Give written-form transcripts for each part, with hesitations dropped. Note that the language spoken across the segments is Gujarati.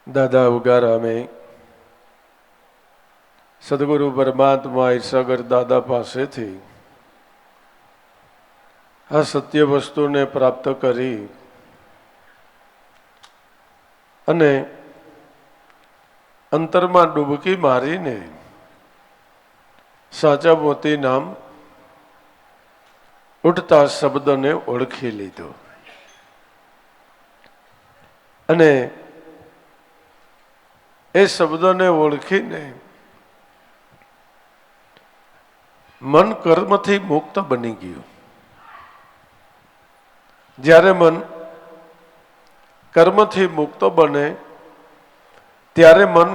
દાદા ઉગારામે સદગુરુ પરમાત્મા ઈર્ષાગર દાદા પાસેથી આ સત્ય વસ્તુને પ્રાપ્ત કરી અને અંતરમાં ડૂબકી મારીને સાચા મોતી નામ ઉઠતા શબ્દને ઓળખી લીધો અને એ શબ્દોને ઓળખીને મન કર્મથી મુક્ત બની ગયું. જ્યારે મન કર્મથી મુક્ત બને ત્યારે મન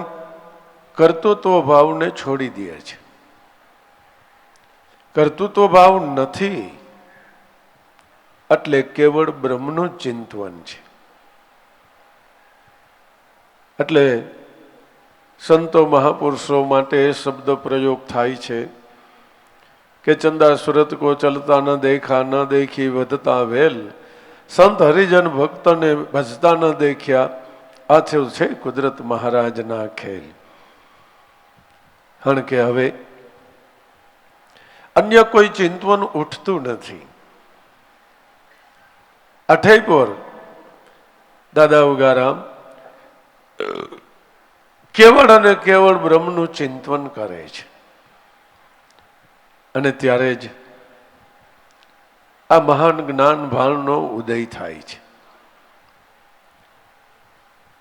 કર્તૃત્વ ભાવને છોડી દે છે. કર્તૃત્વ ભાવ નથી એટલે કેવળ બ્રહ્મનું ચિંતન છે. એટલે સંતો મહાપુરુષો માટે એ શબ્દ પ્રયોગ થાય છે કે ચંદા સુરત કો ચલતા ન દેખા ન દેખી વધતા વેલ, સંત હરિજન ભક્તને ભજતા ન દેખ્યા, આ થયું છે કુદરત મહારાજના ખેલ. કારણ કે હવે અન્ય કોઈ ચિંતન ઉઠતું નથી. અઠૈપોર દાદા ઉગારામ કેવળ અને કેવળ બ્રહ્મનું ચિંતન કરે છે અને ત્યારે જ આ મહાન જ્ઞાન ભાવનો ઉદય થાય છે.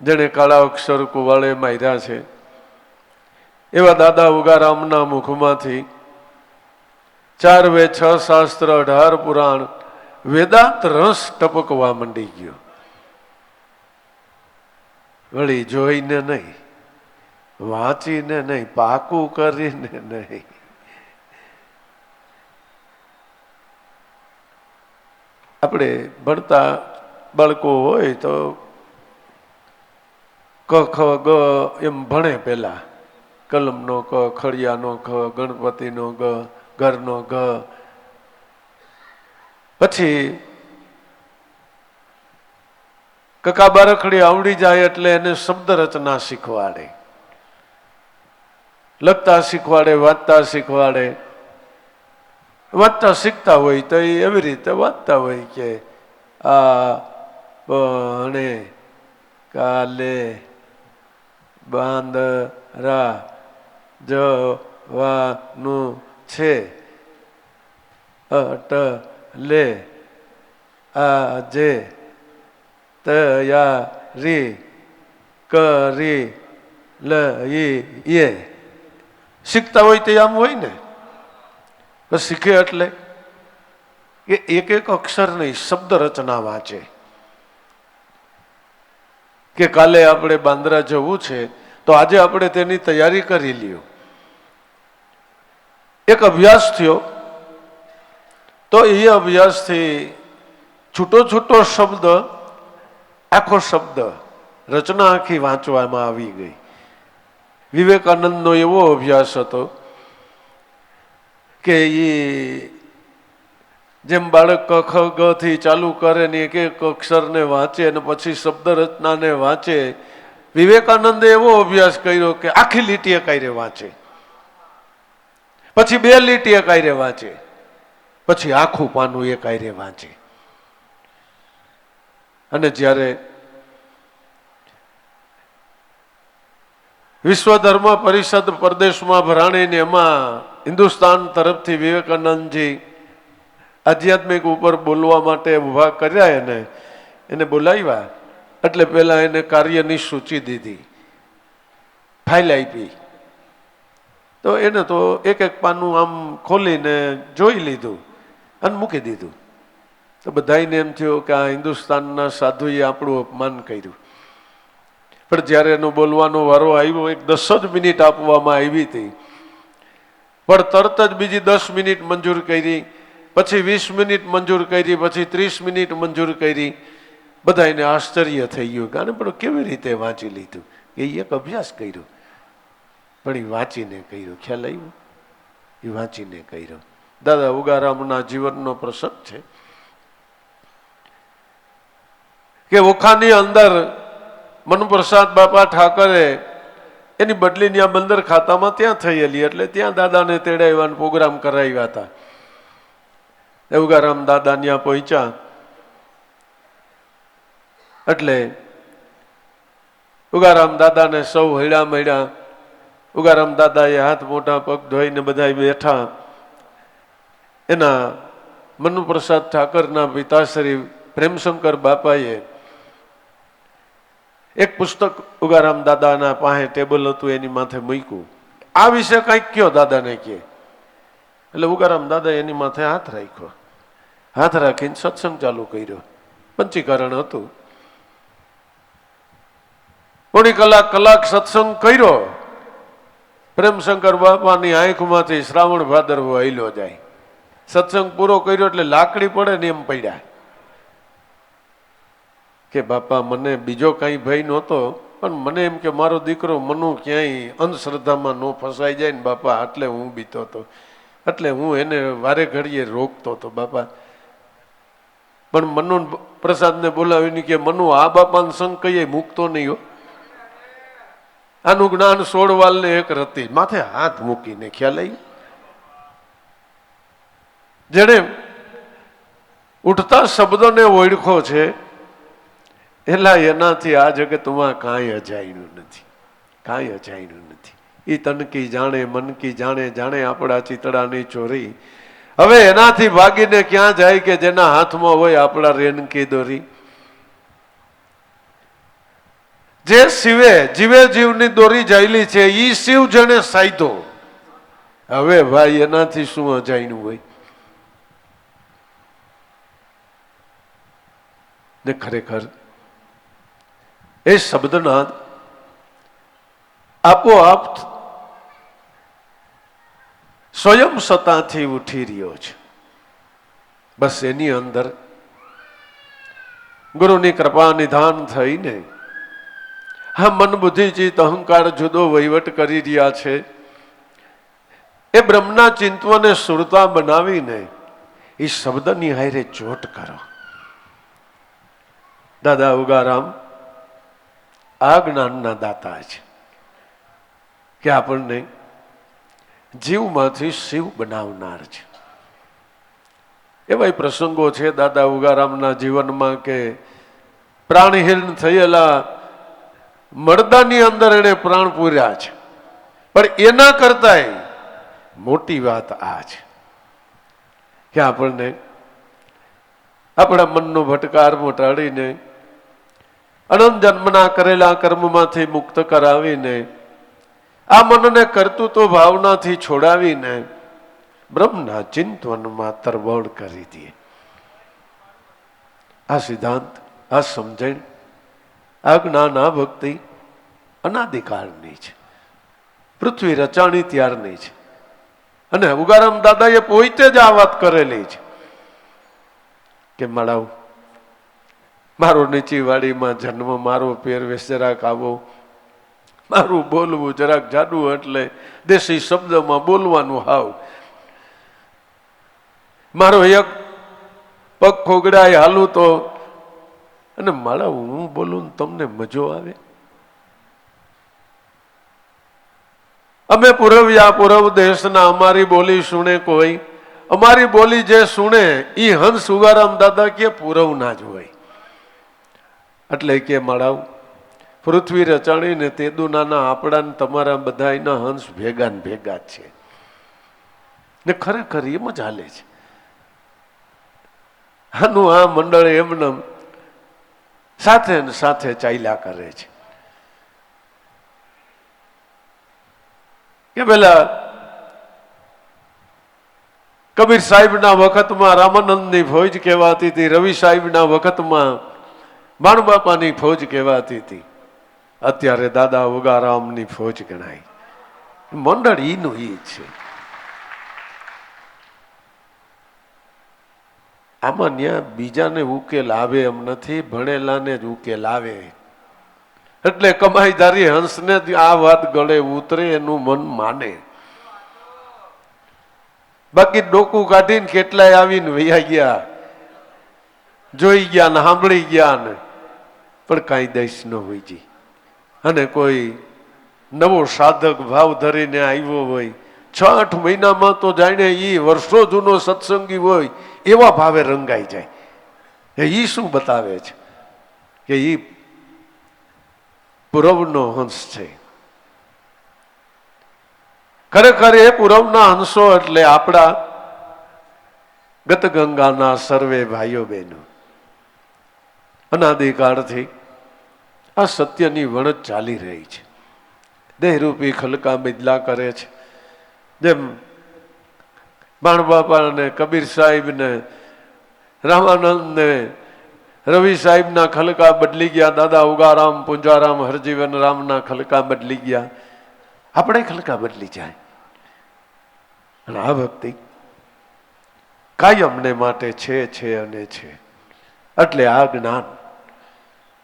જેને કાળા અક્ષર કુવાળે માર્યા છે એવા દાદા ઉગારામના મુખમાંથી 4 વેદ 6 શાસ્ત્ર 18 પુરાણ વેદાંત રસ ટપકવા માંડી ગયો. વળી જોઈને નહીં, વાંચીને નહીં, પાકું કરીને નહીં. આપણે ભણતા બાળકો હોય તો ક ખ ગ એમ ભણે. પેલા કલમનો ક, ખડિયાનો ખ, ગણપતિનો ગ, ઘરનો ગ. પછી કકા બારખડી આવડી જાય એટલે એને શબ્દ રચના શીખવાડે, લખતા શીખવાડે, વાંચતા શીખવાડે. વાંચતા શીખતા હોય તો એવી રીતે વાંચતા હોય કે આ ભણે કાલે બાંદરા જવાનું છે, અટલે આજે તૈયારી કરી લઈએ. શીખતા હોય તે આમ હોય ને. બસ શીખે એટલે એ એક એક અક્ષર નહીં, શબ્દ રચના વાંચે. કે કાલે આપણે બાંદ્રા જવું છે તો આજે આપણે તેની તૈયારી કરી લ્યો. એક અભ્યાસ થયો તો એ અભ્યાસથી છૂટો છૂટો શબ્દ, આખો શબ્દ રચના આખી વાંચવામાં આવી ગઈ. વિવેકાનંદનો એવો અભ્યાસ હતો કે એ જેમ બાળક ક ખ ગ થી ચાલુ કરે ને એક એક અક્ષરને વાંચે અને પછી શબ્દ રચનાને વાંચે, વિવેકાનંદે એવો અભ્યાસ કર્યો કે આખી લીટીએ કાયરે વાંચે, પછી 2 લીટીએ કાયરે વાંચે, પછી આખું પાનું એ કાયરે વાંચે. અને જ્યારે વિશ્વ ધર્મ પરિષદ પ્રદેશમાં ભરાણી ને એમાં હિન્દુસ્તાન તરફથી વિવેકાનંદજી આધ્યાત્મિક ઉપર બોલવા માટે ઉભા કર્યા. એને બોલાવ્યા એટલે પેલા એને કાર્યની સૂચિ દીધી, ફાઇલ આપી. તો એને તો એક એક પાનું આમ ખોલીને જોઈ લીધું અને મૂકી દીધું. તો બધાને એમ થયું કે આ હિન્દુસ્તાનના સાધુએ આપણું અપમાન કર્યું. પણ જ્યારે એનો બોલવાનો વારો આવ્યો, એક 10 જ મિનિટ આપવામાં આવી હતી, પણ તરત જ બીજી 10 મિનિટ મંજૂર કરી, પછી 20 મિનિટ મંજૂર કરી, પછી 30 મિનિટ મંજૂર કરી. બધાને આશ્ચર્ય થઈ ગયું કે આને પણ કેવી રીતે વાંચી લીધું. એ એક અભ્યાસ કર્યો પણ એ વાંચીને કર્યો. ખ્યાલ આવ્યો? એ વાંચીને કર્યો. દાદા ઉગારામના જીવનનો પ્રસંગ છે કે ઓખાની અંદર મનુપ્રસાદ બાપા ઠાકરે એની બદલીની આ બંદર ખાતામાં ત્યાં થયેલી, એટલે ત્યાં દાદાને તેડાવ્યા પ્રોગ્રામ કરાવ્યા હતા. ઉગારામ દાદા ત્યાં પહોંચ્યા એટલે ઉગારામ દાદાને સૌ હૈડા મળ્યા. ઉગારામ દાદાએ હાથ મોટા પગ ધોઈને બધા બેઠા. એના મનુપ્રસાદ ઠાકરના પિતાશ્રી પ્રેમશંકર બાપાએ એક પુસ્તક ઉગારામ દાદાના પાસે ટેબલ હતું એની માથે મૂક્યું. આ વિશે કંઈક કયો દાદાને કહે. એટલે ઉગારામ દાદા એની માથે હાથ રાખ્યો. હાથ રાખીને સત્સંગ ચાલુ કર્યો. પંચીકરણ હતું. થોડી કલાક સત્સંગ કર્યો. પ્રેમશંકર બાપાની આંખમાંથી શ્રાવણ ભાદરવો હૈલો જાય. સત્સંગ પૂરો કર્યો એટલે લાકડી પડે ને એમ પડ્યા કે બાપા મને બીજો કઈ ભય નહોતો, પણ મને એમ કે મારો દીકરો મનુ ક્યાંય અંધશ્રદ્ધામાં ન ફસાઈ જાય ને બાપા, એટલે હું બીતો હતો, એટલે હું એને વારે ઘડીએ રોકતો હતો બાપા. પણ મનુ પ્રસાદને બોલાવીને કે મનુ આ બાપાને સંગ કહીએ મૂકતો નહીં હો, આનું જ્ઞાન 16 વાલને એક રતી માથે હાથ મૂકીને ખ્યાલ આવી. જેને ઉઠતા શબ્દોને ઓળખો છે એલા એનાથી આ જગતમાં કાંઈ અજાયણું નથી, કાંઈ અજાયણું નથી. એ તનકી જાણે મનકી જાણે, જાણે આપણા ચિતડાની ચોરી. હવે એનાથી ભાગીને ક્યાં જાય કે જેના હાથમાં હોય આપણા રેનકી દોરી. જે શિવે જીવે જીવની દોરી જાયેલી છે ઈ શિવ જેને સાયધો. હવે ભાઈ એનાથી શું અજાયણું હોય ને. ખરેખર એ શબ્દના આપોઆપ સ્વયં સત્તાથી ઉઠી રહ્યો છે. બસ એની અંદર ગુરુની કૃપા નિધાન થઈને હા મન બુદ્ધિ ચિત્ત અહંકાર જુદો વહીવટ કરી રહ્યા છે. એ બ્રહ્મના ચિંતવને સુરતા બનાવીને એ શબ્દની હારે ચોટ કરો. દાદા ઉગારામ આ જ્ઞાનના દાતા છે કે આપણને જીવમાંથી શિવ બનાવનાર છે. એવા પ્રસંગો છે દાદા ઉગારામના જીવનમાં કે પ્રાણહીન થયેલા મરદાની અંદર એને પ્રાણ પૂર્યા છે. પણ એના કરતાંય મોટી વાત આ છે કે આપણને આપણા મનનો ભટકાર મટાડીને અનંત જન્મના કરેલા કર્મમાંથી મુક્ત કરાવીને આ મનને કર્તૃત્વ ભાવનાથી છોડાવીને બ્રહ્મના ચિંતવનમાં તરબોળ કરી દે. આ સિદ્ધાંત, આ સમજણ, આ જ્ઞાન, આ ભક્તિ અનાદિકાળની છે. પૃથ્વી રચાણી ત્યારની છે. અને ઉગારામ દાદાએ પોતે જ આ વાત કરેલી છે કે મળાવ મારો નીચી વાડીમાં જન્મ, મારો પહેરવેશ જરાક આવો, મારું બોલવું જરાક જાડું, એટલે દેશી શબ્દમાં બોલવાનું હાવ, મારો એક પગ ખોગડાય હાલું તો, અને મારા હું બોલું તમને મજો આવે. અમે પુરવ્યા પૂરવ દેશના, અમારી બોલી સુણે કોઈ, અમારી બોલી જે સુણે ઈ હંસ ઉગારામ દાદા કે પૂરવ ના જ હોય. એટલે કે માળાવ પૃથ્વી રચાણી ને તેદુ નાના આપણા ને તમારા બધાના હંસ ભેગા ને ભેગા છે ને. ખરેખર એમ જ હાલે છે. આનું આ મંડળ એમને સાથે ને સાથે ચાલ્યા કરે છે કે પેલા કબીર સાહેબના વખતમાં રામાનંદની ફૌજ કહેવાતી હતી, રવિ સાહેબના વખતમાં બાણબાપાની ફૌજ કહેવાતી હતી, અત્યારે દાદા ઉગારામની ફૌજ ગણાય. મંડળ ઈનું ઈ છે. આમાં ન્યા બીજાને ઉકેલ આવે એમ નથી, ભણેલાને જ ઉકેલ આવે. એટલે કમાઈદારી હંસને આ વાત ગળે ઉતરે એનું મન માને. બાકી ડોકું કાઢીને કેટલાય આવીને વૈયા ગયા, જોઈ ગયા ને સાંભળી ગયા ને, પણ કાંઈ દઈશ ન હોય જી. અને કોઈ નવો સાધક ભાવ ધરીને આવ્યો હોય, 6-8 મહિનામાં તો જાણે એ વર્ષો જૂનો સત્સંગી હોય એવા ભાવે રંગાઈ જાય. એ શું બતાવે છે કે એ પૂરવનો હંસ છે. ખરેખર એ પૂરવના હંસો એટલે આપણા ગતગંગાના સર્વે ભાઈઓ બહેનો. અનાદિકાળથી આ સત્યની વણજ ચાલી રહી છે. દેહરૂપી ખલકા બદલા કરે છે. જેમ બાણબાપા ને કબીર સાહેબ ને રામાનંદ ને રવિ સાહેબના ખલકા બદલી ગયા, દાદા ઉગારામ પુંજારામ હરજીવન રામના ખલકા બદલી ગયા, આપણે ખલકા બદલી જાય. અને આ ભક્તિ કાયમને માટે છે અને છે. એટલે આ જ્ઞાન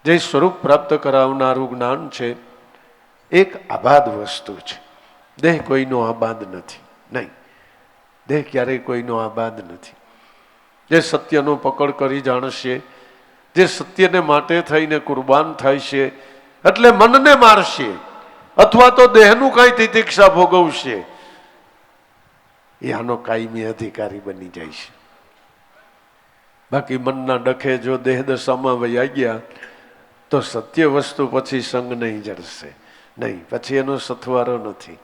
જે સ્વરૂપ પ્રાપ્ત કરાવનારું જ્ઞાન છે, એક આબાદ વસ્તુ છે. દેહ કોઈનો આબાદ નથી, નહીં, દેહ ક્યારેય કોઈનો આબાદ નથી. જે સત્યનો પકડ કરી જાણશે, જે સત્યને માટે થઈને કુરબાન થાય છે, એટલે મનને મારશે અથવા તો દેહનું કઈ તિતિક્ષા ભોગવશે, એ આનો કાયમી અધિકારી બની જાય છે. બાકી મનના ડખે જો દેહ દશામાં વયા ગયા તો સત્ય વસ્તુ પછી સંગ નહીં જડશે, નહીં, પછી એનો સથવારો નથી.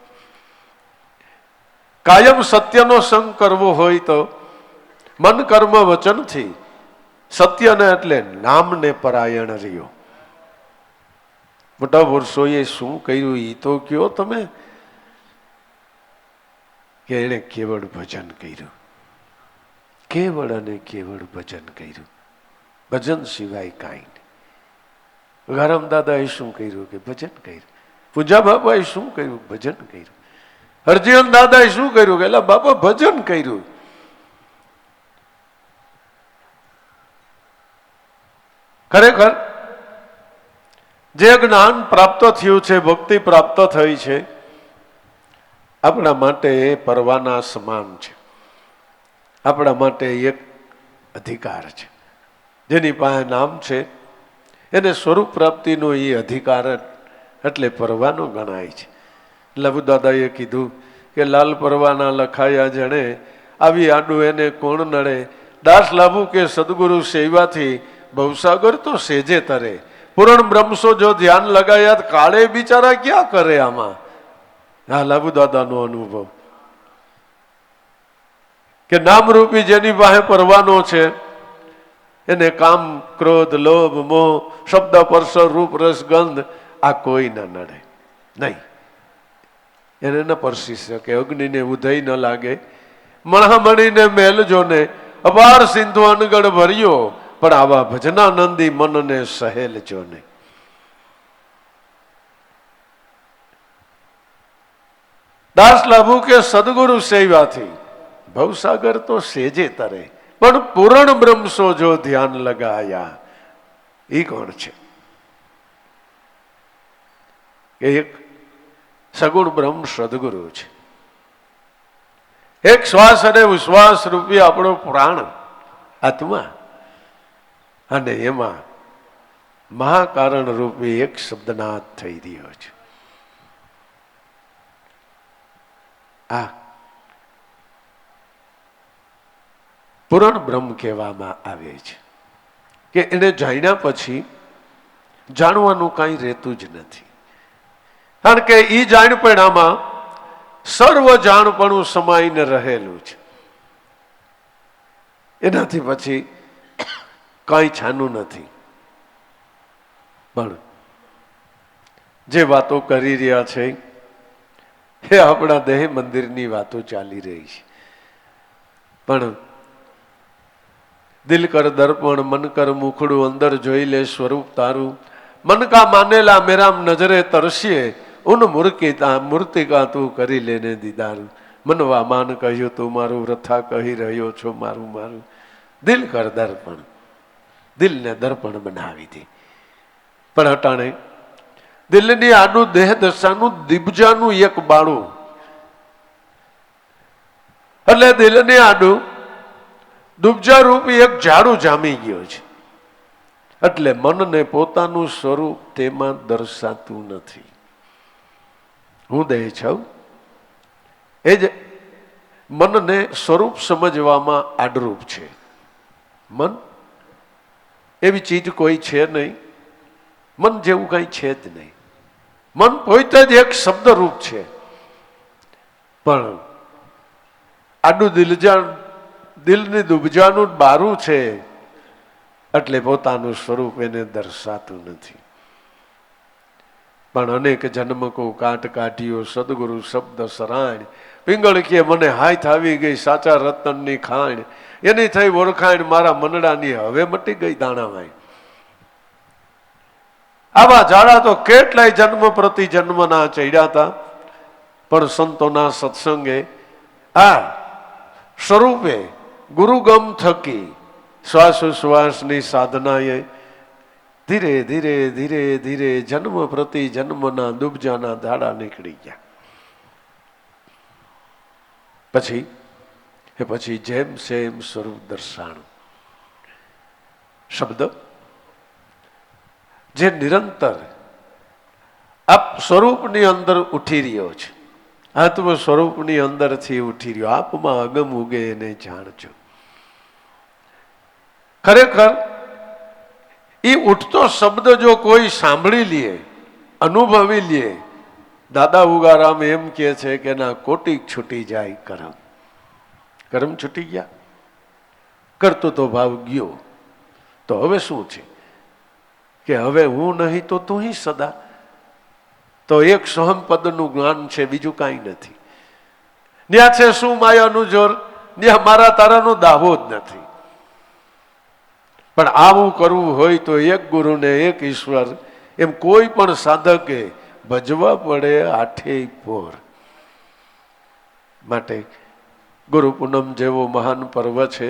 કાયમ સત્યનો સંગ કરવો હોય તો મન કર્મ વચનથી સત્યને એટલે નામને પરાયણ રહ્યો. મોટા પુરુષોએ શું કર્યું એ તો કયો તમે, કે એને કેવળ ભજન કર્યું, કેવળ અને કેવળ ભજન કર્યું, ભજન સિવાય કાંઈ નહીં. ગારામ દાદાએ શું કર્યું કે ભજન કર્યું. પૂજા બાપાએ શું કર્યું, ભજન કર્યું. હરજીવન દાદાએ શું કર્યું કે એલા બાપા ભજન કર્યું. ખરેખર જે જ્ઞાન પ્રાપ્ત થયું છે, ભક્તિ પ્રાપ્ત થઈ છે, આપણા માટે એ પરવાના સમાન છે. આપણા માટે એક અધિકાર છે. જેની પાસે નામ છે એને સ્વરૂપ પ્રાપ્તિનો એ અધિકાર એટલે પરવાનો ગણાય છે. લઘુ દાદાએ કીધું કે લાલ પરવાના લખાયા જણે, આવી આડું એને કોણ નડે, દાસ લાભુ કે સદગુરુ સેવાથી ભવસાગર તો સેજે તરે. પૂરણ બ્રહ્મસો જો ધ્યાન લગાયા કાળે બિચારા ક્યાં કરે આમાં. હા, લાભુ દાદાનો અનુભવ કે નામરૂપી જેની પાસે પરવાનો છે એને કામ ક્રોધ લોભ મોહ શબ્દ સ્પર્શ રૂપ રસ ગંધ આ કોઈ ના નડે, નહીં, એને ન પરસી શકે. અગ્નિને ઉધઈ ન લાગે, મણામણીને મેલજો ને અપાર સિંધુ અનગઢ ભર્યો, પણ આવા ભજનાનંદી મનને સહેલજો ને. દાસ લાભુ કે સદગુરુ સેવાથી ભવસાગર તો સેજે તરે, પણ પૂરણ બ્રહ્મસો જો ધ્યાન લગાયા. એ કોણ છે? એક સગુણ બ્રહ્મ સદગુરુ છે. એક શ્વાસ અને ઉશ્વાસ રૂપી આપણો પ્રાણ આત્મા, અને એમાં મહાકારણ રૂપી એક શબ્દનાદ થઈ રહ્યો છે. આ પૂરણ બ્રહ્મ કહેવામાં આવે છે કે એને જાણ્યા પછી જાણવાનું કાંઈ રહેતું જ નથી. કારણ કે એ જાણપણામાં સર્વ જાણપણું સમાઈને રહેલું છે. એનાથી પછી કાંઈ છાનું નથી. પણ જે વાતો કરી રહ્યા છે એ આપણા દેહ મંદિરની વાતો ચાલી રહી છે. પણ દિલ કર દર્પણ મન કર મુખડું, અંદર જોઈ લે સ્વરૂપ તારું, મન કા માનેલા મેરામ નજરે તરસીએ, ઉન મૂર્તિકા તું કરી લેને દીદાર. મનવા માન કહ્યું તું મારું, રથા કહી રહ્યો છો મારું મારું. દિલ કર દર્પણ, દિલને દર્પણ બનાવી દે. પણ અટાણે દિલની આડું દેહ દશાનું દિબજાનું એક બાળું, એટલે દિલની આડું દુબજા રૂપી એક ઝાડું જામી ગયો છે. એટલે મનને પોતાનું સ્વરૂપ તેમાં દર્શાતું નથી. હું દેહ છું એ જ મનને સ્વરૂપ સમજવામાં આડરૂપ છે. મન એવી ચીજ કોઈ છે નહીં, મન જેવું કઈ છે જ નહીં. મન પોતે જ એક શબ્દરૂપ છે, પણ આડું દિલની દુબજાનું બારું છે, એટલે પોતાનું સ્વરૂપ એને દર્શાતું નથી. પણ અનેક જન્મ કો કાટ કાઢ્યો સદગુરુ શબ્દ સરાણ, પિંગળ કે મને હાથ આવી ગઈ સાચા રતનની ખાણ, એની થઈ ઓળખાણ મારા મનડાની હવે મટી ગઈ દાણાવાય. આવા ઝાડા તો કેટલાય જન્મ પ્રતિ જન્મના ચડ્યા હતા, પણ સંતોના સત્સંગે આ સ્વરૂપે ગુરુગમ થકી શ્વાસોશ્વાસની સાધનાએ ધીરે ધીરે ધીરે ધીરે જન્મ પ્રતિ જન્મના દુબજાના ધાડા નીકળી ગયા. પછી જેમ સેમ સ્વરૂપ દર્શાણું. શબ્દ જે નિરંતર આપ સ્વરૂપની અંદર ઉઠી રહ્યો છે, આત્મ સ્વરૂપની અંદરથી ઉઠી રહ્યો, આપમાં અગમ ઉગે એને જાણજો. ખરેખર એ ઉઠતો શબ્દ જો કોઈ સાંભળી લે, અનુભવી લે, દાદા ઉગારામ એમ કે છે કે ના કોટી છૂટી જાય કરમ. કરમ છૂટી ગયા, કરતો તો ભાવ ગયો. તો હવે શું છે કે હવે હું નહીં તો તું હી સદા. તો એક સોહમ પદનું જ્ઞાન છે, બીજું કાંઈ નથી. ત્યાં છે શું માયાનું જોર, ત્યાં મારા તારાનો દાવો જ નથી. પણ આવું કરવું હોય તો એક ગુરુને એક ઈશ્વર એમ કોઈ પણ સાધકે ભજવા પડે આઠે પોર. માટે ગુરુ પૂનમ જેવો મહાન પર્વ છે.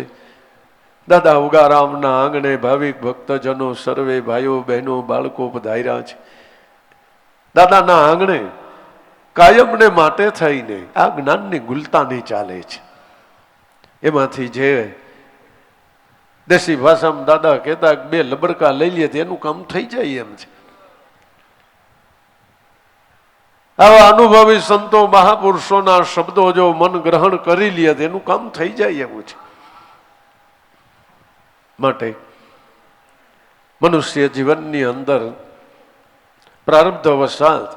દાદા ઉગારામના આંગણે ભાવિક ભક્તજનો સર્વે ભાઈઓ બહેનો બાળકો પધાર્યા છે. દાદાના આંગણે કાયમને માટે થઈને આ જ્ઞાનની ગુલતાની ચાલે છે. એમાંથી જે દેશી ભાષામાં દાદા કહેતા બે લબરકા લઈ લે એનું કામ થઈ જાય એમ છે. આવા અનુભવી સંતો મહાપુરુષોના શબ્દો જો મન ગ્રહણ કરી લે એનું કામ થઈ જાય એવું છે. માટે મનુષ્ય જીવનની અંદર પ્રારબ્ધ વસાત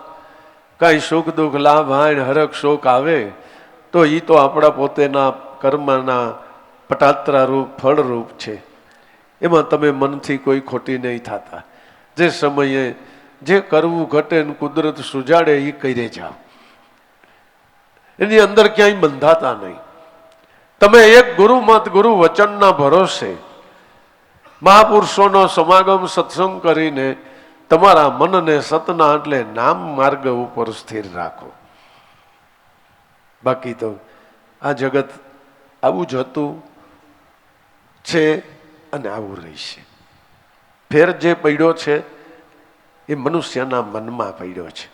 કઈ સુખ દુઃખ લાભ હાણ હરખ શોક આવે તો એ તો આપણા પોતેના કર્મના પટાત્રા રૂપ ફળ રૂપ છે. એમાં તમે મનથી કોઈ ખોટી નહીં થતા. જે સમયે જે કરવું ઘટે ને કુદરત સુજાડે એ કરી જાઓ. એની અંદર ક્યાંય બંધાતા નહીં. તમે એક ગુરુ મત ગુરુ વચનના ભરોસે મહાપુરુષોનો સમાગમ સત્સંગ કરીને તમારા મનને સતના એટલે નામ માર્ગ ઉપર સ્થિર રાખો. બાકી તો આ જગત આવું જ હતું છે અને આવું રહેશે. ફેર જે પડ્યો છે એ મનુષ્યના મનમાં પડ્યો છે.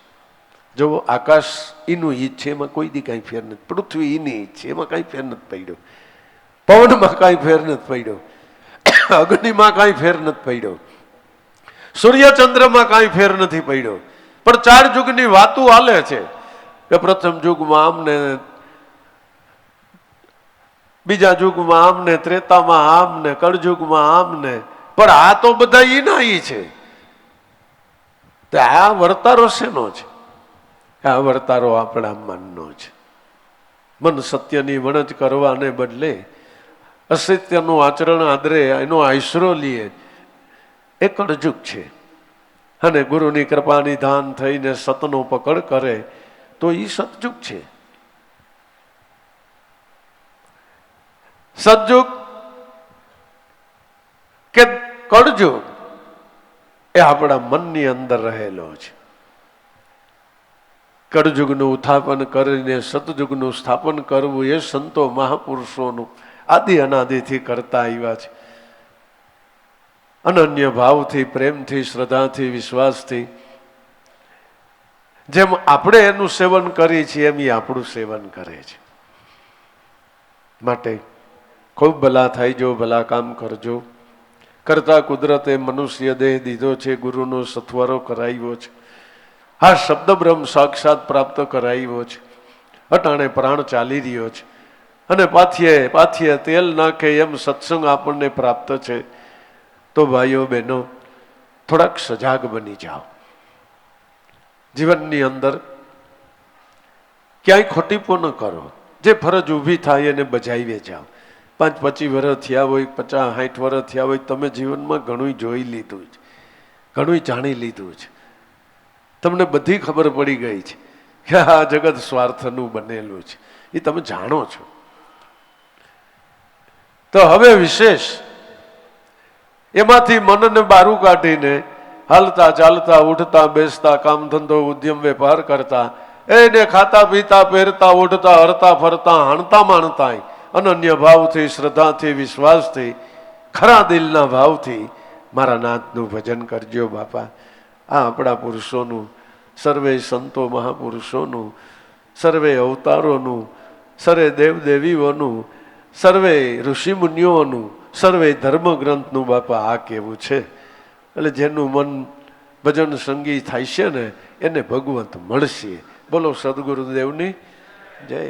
જો આકાશ એનું ઈજ છે, એમાં કોઈ દી કાંઈ ફેર નથી. પૃથ્વી એની ઈજ છે, એમાં કાંઈ ફેર નથી પડ્યો. પવનમાં કાંઈ ફેર નથી પડ્યો. અગ્નિમાં કાંઈ ફેર નથી પડ્યો. સૂર્યચંદ્રમાં કાંઈ ફેર નથી પડ્યો. પણ ચાર યુગની વાતો હાલે છે કે પ્રથમ યુગમાં આમને, બીજા યુગમાં આમને, ત્રેતામાં આમને, કળયુગમાં આમને. પણ આ તો બધા ઈના ઈ છે. આ વર્તારો શેનો છે? આ વર્તારો આપણા મનનો છે. મન સત્યની વણજ કરવાને બદલે અસત્યનું આચરણ આદરે એનો આશરો લીએ એ કળજુગ છે. અને ગુરુની કૃપા નિધાન થઈને સતનો પકડ કરે તો એ સતયુગ છે. સતયુગ કે કળયુગ એ આપણા મનની અંદર રહેલો છે. કળયુગનું ઉત્થાપન કરીને સતયુગનું સ્થાપન કરવું એ સંતો મહાપુરુષોનું આદિ અનાદિથી કરતા આવ્યા છે. અનન્ય ભાવથી, પ્રેમથી, શ્રદ્ધાથી, વિશ્વાસથી. જેમ આપણે એનું સેવન કરીએ છીએ એમ એ આપણું સેવન કરે છે. માટે ખૂબ ભલા થાય જો ભલા કામ કરજો. કરતા કુદરતે મનુષ્ય દેહ દીધો છે, ગુરુનો સથવારો કરાવ્યો છે, આ શબ્દ બ્રહ્મ સાક્ષાત પ્રાપ્ત કરાવ્યો છે, અટાણે પ્રાણ ચાલી રહ્યો છે, અને પાથીએ પાથીએ તેલ નાખે એમ સત્સંગ આપણને પ્રાપ્ત છે. તો ભાઈઓ બહેનો થોડાક સજાગ બની જાઓ. જીવનની અંદર ક્યાંય ખોટીપો ન કરો. જે ફરજ ઊભી થાય એને બજાવીએ જાઓ. 5-25 વર્ષ થયા હોય, 50-60 વર્ષ થયા હોય, તમે જીવનમાં ઘણું જોઈ લીધું છે, ઘણું જાણી લીધું છે, તમને બધી ખબર પડી ગઈ છે કે આ જગત સ્વાર્થનું બનેલું છે, એ તમે જાણો છો. તો હવે વિશેષ એમાંથી મનને બારું કાઢીને હાલતા ચાલતા ઉઠતા બેસતા કામ ધંધો ઉદ્યમ વેપાર કરતા એને ખાતા પીતા પહેરતા ઉઠતા હરતા ફરતા હાણતા માણતા અનન્ય ભાવથી શ્રદ્ધાથી વિશ્વાસથી ખરા દિલના ભાવથી મારા નાથનું ભજન કરજો બાપા. આ આપણા પુરુષોનું, સર્વે સંતો મહાપુરુષોનું, સર્વે અવતારોનું, સર્વે દેવદેવીઓનું, સર્વે ઋષિમુનિઓનું, સર્વે ધર્મગ્રંથનું બાપા આ કેવું છે. એટલે જેનું મન ભજન સંગી થાય છે ને એને ભગવંત મળશે. બોલો સદગુરુદેવની જય.